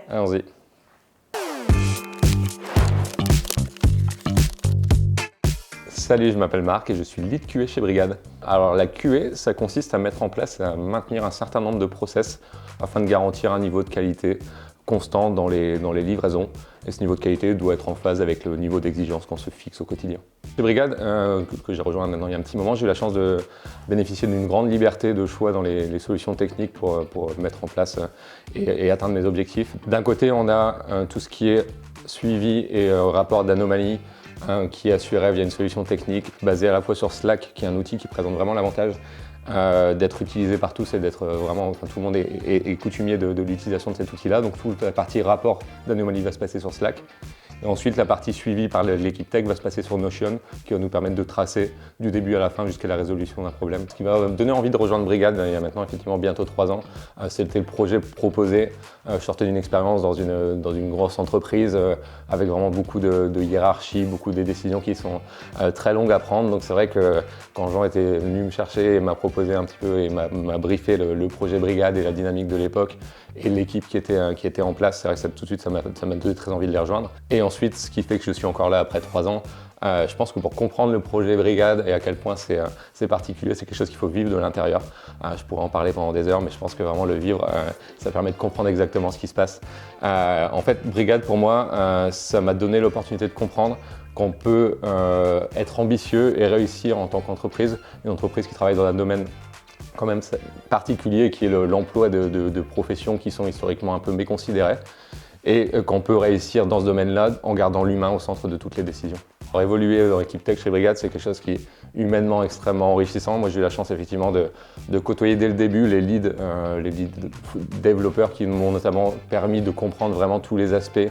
Allons-y. Salut, je m'appelle Marc et je suis lead QA chez Brigad. Alors la QA, ça consiste à mettre en place et à maintenir un certain nombre de process afin de garantir un niveau de qualité constant dans les livraisons. Et ce niveau de qualité doit être en phase avec le niveau d'exigence qu'on se fixe au quotidien. Chez Brigad, que j'ai rejoint maintenant il y a un petit moment, j'ai eu la chance de bénéficier d'une grande liberté de choix dans les solutions techniques pour mettre en place et atteindre mes objectifs. D'un côté, on a tout ce qui est suivi et rapport d'anomalie qui est assuré via une solution technique basée à la fois sur Slack, qui est un outil qui présente vraiment l'avantage d'être utilisé par tous et d'être vraiment, tout le monde est coutumier de l'utilisation de cet outil-là. Donc toute la partie rapport d'anomalie va se passer sur Slack. Et ensuite, la partie suivie par l'équipe tech va se passer sur Notion, qui va nous permettre de tracer du début à la fin jusqu'à la résolution d'un problème. Ce qui m'a donné envie de rejoindre Brigad il y a maintenant effectivement bientôt 3 ans. C'était le projet proposé. Je sortais d'une expérience dans une grosse entreprise avec vraiment beaucoup de hiérarchie, beaucoup de décisions qui sont très longues à prendre. Donc c'est vrai que quand Jean était venu me chercher et m'a proposé un petit peu et m'a briefé le projet Brigad et la dynamique de l'époque et l'équipe qui était en place, c'est vrai que tout de suite ça m'a donné très envie de les rejoindre. Et ensuite, ce qui fait que je suis encore là après 3 ans, je pense que pour comprendre le projet Brigad et à quel point c'est particulier, c'est quelque chose qu'il faut vivre de l'intérieur. Je pourrais en parler pendant des heures, mais je pense que vraiment le vivre, ça permet de comprendre exactement ce qui se passe. En fait, Brigad pour moi, ça m'a donné l'opportunité de comprendre qu'on peut être ambitieux et réussir en tant qu'entreprise, une entreprise qui travaille dans un domaine quand même particulier qui est l'emploi de professions qui sont historiquement un peu méconsidérées et qu'on peut réussir dans ce domaine-là en gardant l'humain au centre de toutes les décisions. Alors, évoluer dans l'équipe tech chez Brigad, c'est quelque chose qui est humainement extrêmement enrichissant. Moi, j'ai eu la chance effectivement de côtoyer dès le début les leads développeurs qui m'ont notamment permis de comprendre vraiment tous les aspects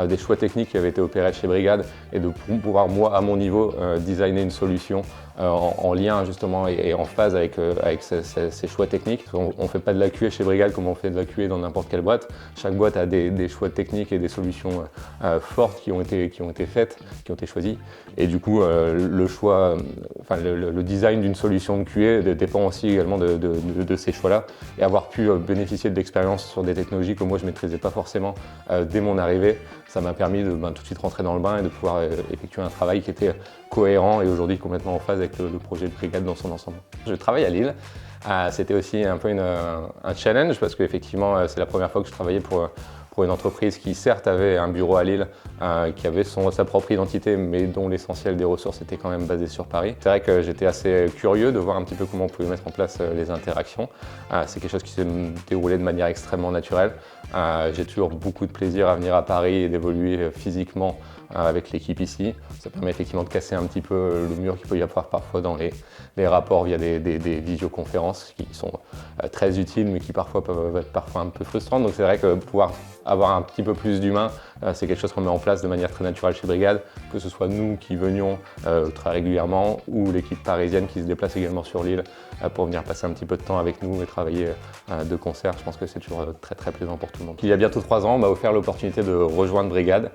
des choix techniques qui avaient été opérés chez Brigad et de pouvoir, moi, à mon niveau, designer une solution en lien justement et en phase avec ces choix techniques. On ne fait pas de la QA chez Brigad comme on fait de la QA dans n'importe quelle boîte. Chaque boîte a des choix techniques et des solutions fortes qui ont été faites, qui ont été choisies. Et du coup, le design d'une solution de QA dépend aussi également de ces choix-là. Et avoir pu bénéficier de l'expérience sur des technologies que moi je ne maîtrisais pas forcément dès mon arrivée, ça m'a permis de tout de suite rentrer dans le bain et de pouvoir effectuer un travail qui était cohérent et aujourd'hui complètement en phase avec le projet de Brigad dans son ensemble. Je travaille à Lille. C'était aussi un peu un challenge parce qu'effectivement c'est la première fois que je travaillais pour une entreprise qui certes avait un bureau à Lille, qui avait sa propre identité mais dont l'essentiel des ressources était quand même basé sur Paris. C'est vrai que j'étais assez curieux de voir un petit peu comment on pouvait mettre en place les interactions. C'est quelque chose qui s'est déroulé de manière extrêmement naturelle. J'ai toujours beaucoup de plaisir à venir à Paris et d'évoluer physiquement avec l'équipe ici. Ça permet effectivement de casser un petit peu le mur qu'il peut y avoir parfois dans les rapports via des visioconférences qui sont très utiles mais qui parfois peuvent être un peu frustrantes. Donc c'est vrai que pouvoir avoir un petit peu plus d'humain, c'est quelque chose qu'on met en place de manière très naturelle chez Brigad, que ce soit nous qui venions très régulièrement ou l'équipe parisienne qui se déplace également sur l'île pour venir passer un petit peu de temps avec nous et travailler de concert. Je pense que c'est toujours très très plaisant pour tout le monde. Il y a bientôt 3 ans, on m'a offert l'opportunité de rejoindre Brigad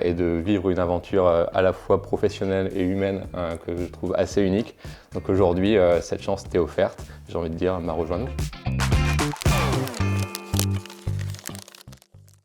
et de vivre une aventure à la fois professionnelle et humaine que je trouve assez unique. Donc aujourd'hui, cette chance t'est offerte. J'ai envie de dire, rejoins-nous.